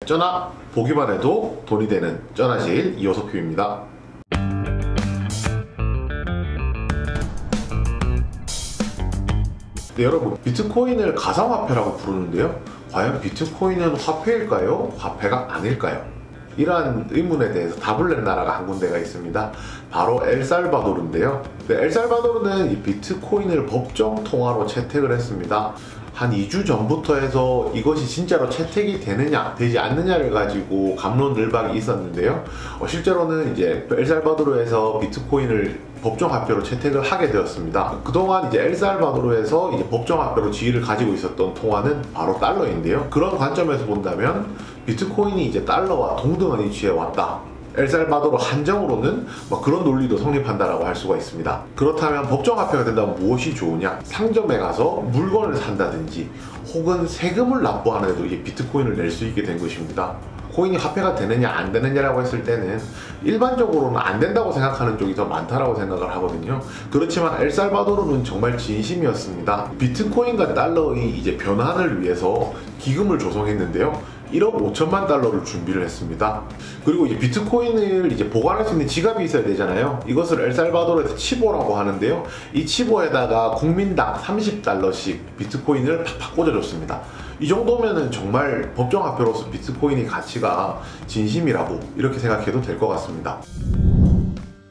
쩌나 보기만 해도 돈이 되는 쩌나제일 이호섭표입니다. 네, 여러분, 비트코인을 가상화폐라고 부르는데요. 과연 비트코인은 화폐일까요? 화폐가 아닐까요? 이러한 의문에 대해서 답을 낸 나라가 한 군데가 있습니다. 바로 엘살바도르인데요. 네, 엘살바도르는 이 비트코인을 법정 통화로 채택을 했습니다. 한 2주 전부터 해서 이것이 진짜로 채택이 되느냐 되지 않느냐를 가지고 갑론을박이 있었는데요. 실제로는 이제 엘살바도르에서 비트코인을 법정화폐로 채택을 하게 되었습니다. 그동안 이제 엘살바도르에서 이제 법정화폐로 지위를 가지고 있었던 통화는 바로 달러인데요. 그런 관점에서 본다면 비트코인이 이제 달러와 동등한 위치에 왔다. 엘살바도르 한정으로는 그런 논리도 성립한다라고 할 수가 있습니다. 그렇다면 법정화폐가 된다면 무엇이 좋으냐? 상점에 가서 물건을 산다든지 혹은 세금을 납부하는 데도 이게 비트코인을 낼 수 있게 된 것입니다. 코인이 화폐가 되느냐 안 되느냐라고 했을 때는 일반적으로는 안 된다고 생각하는 쪽이 더 많다라고 생각을 하거든요. 그렇지만 엘살바도르는 정말 진심이었습니다. 비트코인과 달러의 이제 변환을 위해서 기금을 조성했는데요. 1억 5천만 달러를 준비를 했습니다. 그리고 이제 비트코인을 이제 보관할 수 있는 지갑이 있어야 되잖아요. 이것을 엘살바도르에서 치보라고 하는데요. 이 치보에다가 국민당 30달러씩 비트코인을 팍팍 꽂아줬습니다. 이 정도면은 정말 법정화폐로서 비트코인의 가치가 진심이라고 이렇게 생각해도 될 것 같습니다.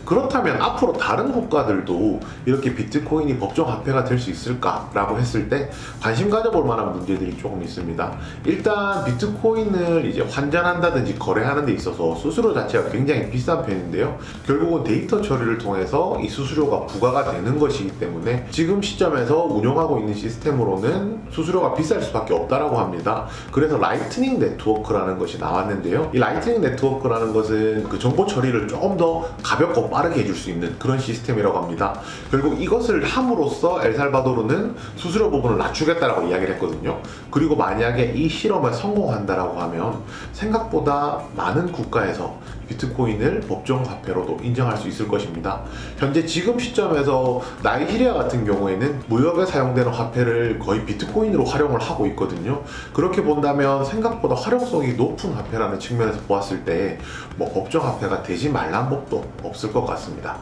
그렇다면 앞으로 다른 국가들도 이렇게 비트코인이 법정화폐가 될 수 있을까라고 했을 때 관심 가져볼 만한 문제들이 조금 있습니다. 일단 비트코인을 이제 환전한다든지 거래하는 데 있어서 수수료 자체가 굉장히 비싼 편인데요. 결국은 데이터 처리를 통해서 이 수수료가 부과가 되는 것이기 때문에 지금 시점에서 운영하고 있는 시스템으로는 수수료가 비쌀 수밖에 없다라고 합니다. 그래서 라이트닝 네트워크라는 것이 나왔는데요. 이 라이트닝 네트워크라는 것은 그 정보 처리를 조금 더 가볍고 빠르게 해줄 수 있는 그런 시스템이라고 합니다. 결국 이것을 함으로써 엘살바도르는 수수료 부분을 낮추겠다라고 이야기를 했거든요. 그리고 만약에 이 실험에 성공한다라고 하면 생각보다 많은 국가에서 비트코인을 법정화폐로도 인정할 수 있을 것입니다. 현재 지금 시점에서 나이지리아 같은 경우에는 무역에 사용되는 화폐를 거의 비트코인으로 활용을 하고 있거든요. 그렇게 본다면 생각보다 활용성이 높은 화폐라는 측면에서 보았을 때 법정화폐가 되지 말란 법도 없을 것 같습니다.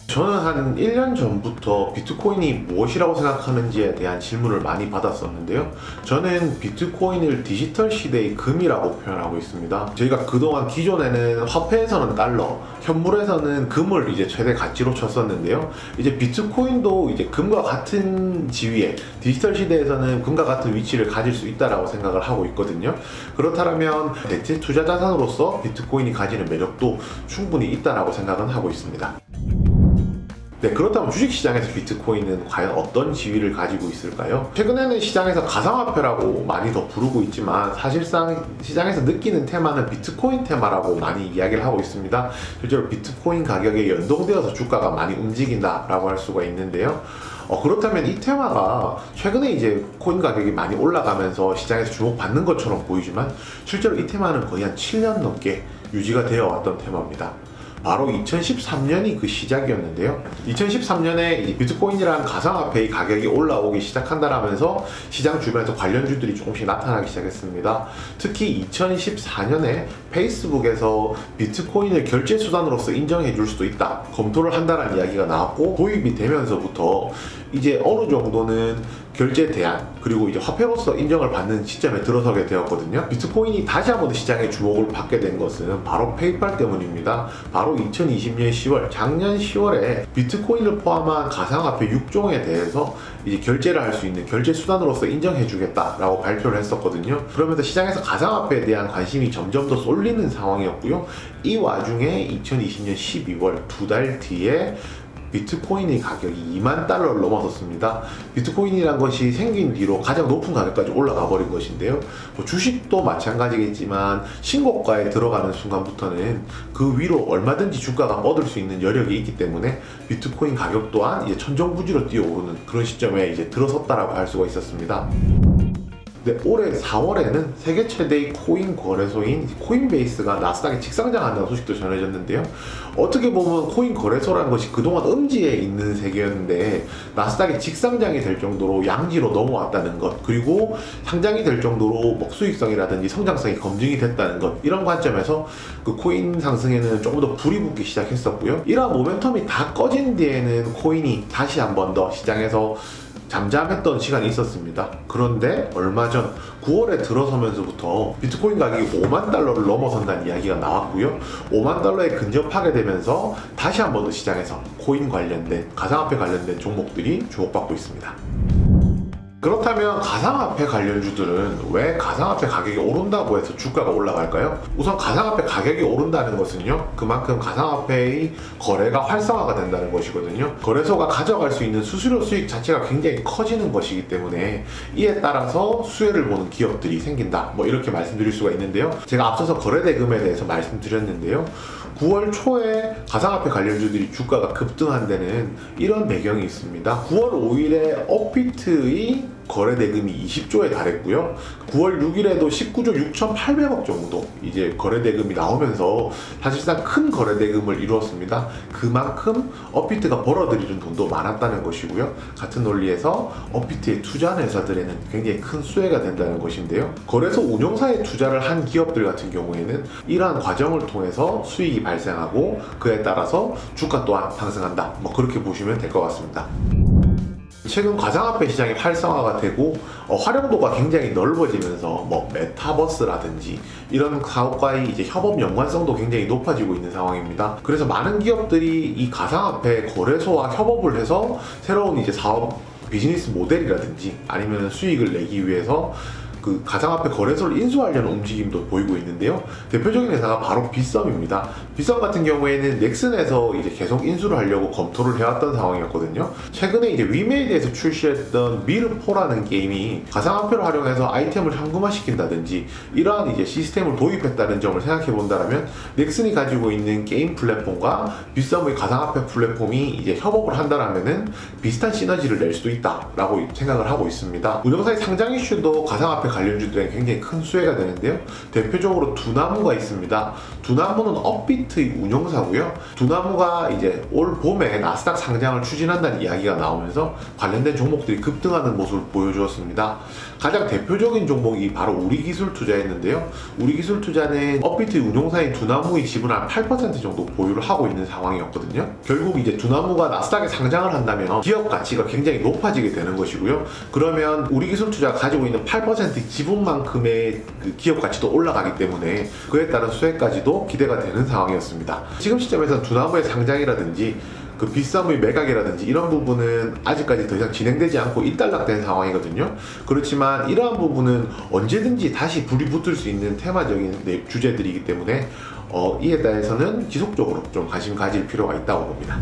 저는 한 1년 전부터 비트코인이 무엇이라고 생각하는지에 대한 질문을 많이 받았었는데요. 저는 비트코인을 디지털 시대의 금이라고 표현하고 있습니다. 저희가 그동안 기존에는 화폐에서는 달러, 현물에서는 금을 이제 최대 가치로 쳤었는데요. 이제 비트코인도 이제 금과 같은 지위에 디지털 시대에서는 금과 같은 위치를 가질 수 있다라고 생각을 하고 있거든요. 그렇다면 대체 투자 자산으로서 비트코인이 가지는 매력도 충분히 있다라고 생각은 하고 있습니다. 네, 그렇다면 주식시장에서 비트코인은 과연 어떤 지위를 가지고 있을까요? 최근에는 시장에서 가상화폐라고 많이 더 부르고 있지만 사실상 시장에서 느끼는 테마는 비트코인 테마라고 많이 이야기를 하고 있습니다. 실제로 비트코인 가격에 연동되어서 주가가 많이 움직인다라고 할 수가 있는데요. 그렇다면 이 테마가 최근에 이제 코인 가격이 많이 올라가면서 시장에서 주목받는 것처럼 보이지만 실제로 이 테마는 거의 한 7년 넘게 유지가 되어 왔던 테마입니다. 바로 2013년이 그 시작이었는데요. 2013년에 이 비트코인이라는 가상화폐의 가격이 올라오기 시작한다라면서 시장 주변에서 관련주들이 조금씩 나타나기 시작했습니다. 특히 2014년에 페이스북에서 비트코인을 결제 수단으로서 인정해 줄 수도 있다, 검토를 한다는 이야기가 나왔고 도입이 되면서부터 이제 어느 정도는 결제 대안 그리고 이제 화폐로서 인정을 받는 시점에 들어서게 되었거든요. 비트코인이 다시 한번 시장에 주목을 받게 된 것은 바로 페이팔 때문입니다. 바로 2020년 10월, 작년 10월에 비트코인을 포함한 가상화폐 6종에 대해서 이제 결제를 할 수 있는 결제 수단으로서 인정해 주겠다라고 발표를 했었거든요. 그러면서 시장에서 가상화폐에 대한 관심이 점점 더 쏠리는 상황이었고요. 이 와중에 2020년 12월 두 달 뒤에 비트코인의 가격이 2만 달러를 넘어섰습니다. 비트코인이란 것이 생긴 뒤로 가장 높은 가격까지 올라가 버린 것인데요. 주식도 마찬가지겠지만 신고가에 들어가는 순간부터는 그 위로 얼마든지 주가가 뻗을 수 있는 여력이 있기 때문에 비트코인 가격 또한 이제 천정부지로 뛰어오르는 그런 시점에 이제 들어섰다라고 할 수가 있었습니다. 근데 올해 4월에는 세계 최대의 코인 거래소인 코인베이스가 나스닥에 직상장한다는 소식도 전해졌는데요. 어떻게 보면 코인 거래소라는 것이 그동안 음지에 있는 세계였는데 나스닥에 직상장이 될 정도로 양지로 넘어왔다는 것, 그리고 상장이 될 정도로 수익성이라든지 성장성이 검증이 됐다는 것, 이런 관점에서 그 코인 상승에는 조금 더 불이 붙기 시작했었고요. 이러한 모멘텀이 다 꺼진 뒤에는 코인이 다시 한 번 더 시장에서 잠잠했던 시간이 있었습니다. 그런데 얼마 전 9월에 들어서면서부터 비트코인 가격이 5만 달러를 넘어선다는 이야기가 나왔고요. 5만 달러에 근접하게 되면서 다시 한 번 더 시장에서 코인 관련된, 가상화폐 관련된 종목들이 주목받고 있습니다. 그렇다면 가상화폐 관련주들은 왜 가상화폐 가격이 오른다고 해서 주가가 올라갈까요? 우선 가상화폐 가격이 오른다는 것은요, 그만큼 가상화폐의 거래가 활성화가 된다는 것이거든요. 거래소가 가져갈 수 있는 수수료 수익 자체가 굉장히 커지는 것이기 때문에 이에 따라서 수혜를 보는 기업들이 생긴다, 이렇게 말씀드릴 수가 있는데요. 제가 앞서서 거래대금에 대해서 말씀드렸는데요. 9월 초에 가상화폐 관련주들이 주가가 급등한 데는 이런 배경이 있습니다. 9월 5일에 업비트의 거래대금이 20조에 달했고요. 9월 6일에도 19조 6,800억 정도 이제 거래대금이 나오면서 사실상 큰 거래대금을 이루었습니다. 그만큼 업비트가 벌어들이는 돈도 많았다는 것이고요. 같은 논리에서 업비트에 투자하는 회사들에는 굉장히 큰 수혜가 된다는 것인데요. 거래소 운용사에 투자를 한 기업들 같은 경우에는 이러한 과정을 통해서 수익이 발생하고 그에 따라서 주가 또한 상승한다, 그렇게 보시면 될 것 같습니다. 최근 가상화폐 시장이 활성화가 되고 활용도가 굉장히 넓어지면서 메타버스라든지 이런 사업과의 이제 협업 연관성도 굉장히 높아지고 있는 상황입니다. 그래서 많은 기업들이 이 가상화폐 거래소와 협업을 해서 새로운 이제 사업 비즈니스 모델이라든지 아니면 수익을 내기 위해서 그 가상화폐 거래소를 인수하려는 움직임도 보이고 있는데요. 대표적인 회사가 바로 빗썸입니다. 빗썸 같은 경우에는 넥슨에서 이제 계속 인수를 하려고 검토를 해왔던 상황이었거든요. 최근에 이제 위메이드에서 출시했던 미르4라는 게임이 가상화폐를 활용해서 아이템을 현금화시킨다든지 이러한 이제 시스템을 도입했다는 점을 생각해 본다면 넥슨이 가지고 있는 게임 플랫폼과 빗썸의 가상화폐 플랫폼이 이제 협업을 한다면은 비슷한 시너지를 낼 수도 있다라고 생각을 하고 있습니다. 운영사의 상장 이슈도 가상화폐 관련주들에 굉장히 큰 수혜가 되는데요. 대표적으로 두나무가 있습니다. 두나무는 업비트의 운용사고요. 두나무가 이제 올 봄에 나스닥 상장을 추진한다는 이야기가 나오면서 관련된 종목들이 급등하는 모습을 보여주었습니다. 가장 대표적인 종목이 바로 우리기술투자였는데요. 우리기술투자는 업비트의 운용사인 두나무의 지분을 한 8% 정도 보유를 하고 있는 상황이었거든요. 결국 이제 두나무가 나스닥에 상장을 한다면 기업 가치가 굉장히 높아지게 되는 것이고요. 그러면 우리기술투자가 가지고 있는 8% 지분만큼의 그 기업 가치도 올라가기 때문에 그에 따른 수혜까지도 기대가 되는 상황이었습니다. 지금 시점에서 두나무의 상장이라든지 그 빗썸의 매각이라든지 이런 부분은 아직까지 더 이상 진행되지 않고 일단락된 상황이거든요. 그렇지만 이러한 부분은 언제든지 다시 불이 붙을 수 있는 테마적인 주제들이기 때문에 이에 대해서는 지속적으로 좀 관심 가질 필요가 있다고 봅니다.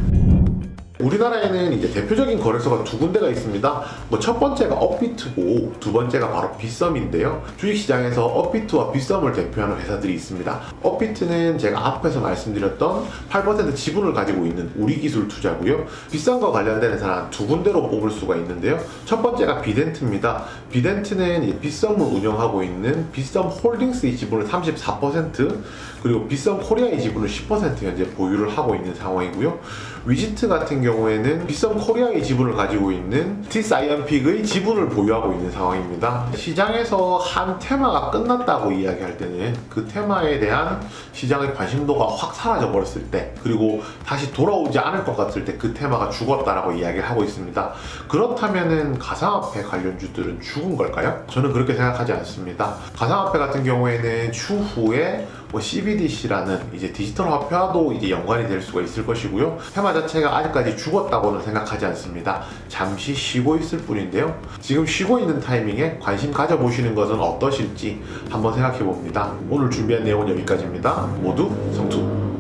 우리나라에는 이제 대표적인 거래소가 두 군데가 있습니다. 첫 번째가 업비트고 두 번째가 바로 빗썸인데요. 주식시장에서 업비트와 빗썸을 대표하는 회사들이 있습니다. 업비트는 제가 앞에서 말씀드렸던 8% 지분을 가지고 있는 우리기술투자고요. 빗썸과 관련된 회사는 두 군데로 뽑을 수가 있는데요. 첫 번째가 비덴트입니다. 비덴트는 빗썸을 운영하고 있는 빗썸 홀딩스의 지분을 34%, 그리고 빗썸 코리아의 지분을 10% 현재 보유를 하고 있는 상황이고요. 위지트 같은 경우에는 빗썸 코리아의 지분을 가지고 있는 T사이언픽의 지분을 보유하고 있는 상황입니다. 시장에서 한 테마가 끝났다고 이야기할 때는 그 테마에 대한 시장의 관심도가 확 사라져 버렸을 때, 그리고 다시 돌아오지 않을 것 같을 때 그 테마가 죽었다라고 이야기를 하고 있습니다. 그렇다면은 가상화폐 관련주들은 죽은 걸까요? 저는 그렇게 생각하지 않습니다. 가상화폐 같은 경우에는 추후에 CBDC라는 이제 디지털 화폐와도 이제 연관이 될 수가 있을 것이고요. 테마 자체가 아직까지 죽었다고는 생각하지 않습니다. 잠시 쉬고 있을 뿐인데요. 지금 쉬고 있는 타이밍에 관심 가져보시는 것은 어떠실지 한번 생각해 봅니다. 오늘 준비한 내용은 여기까지입니다. 모두 성투!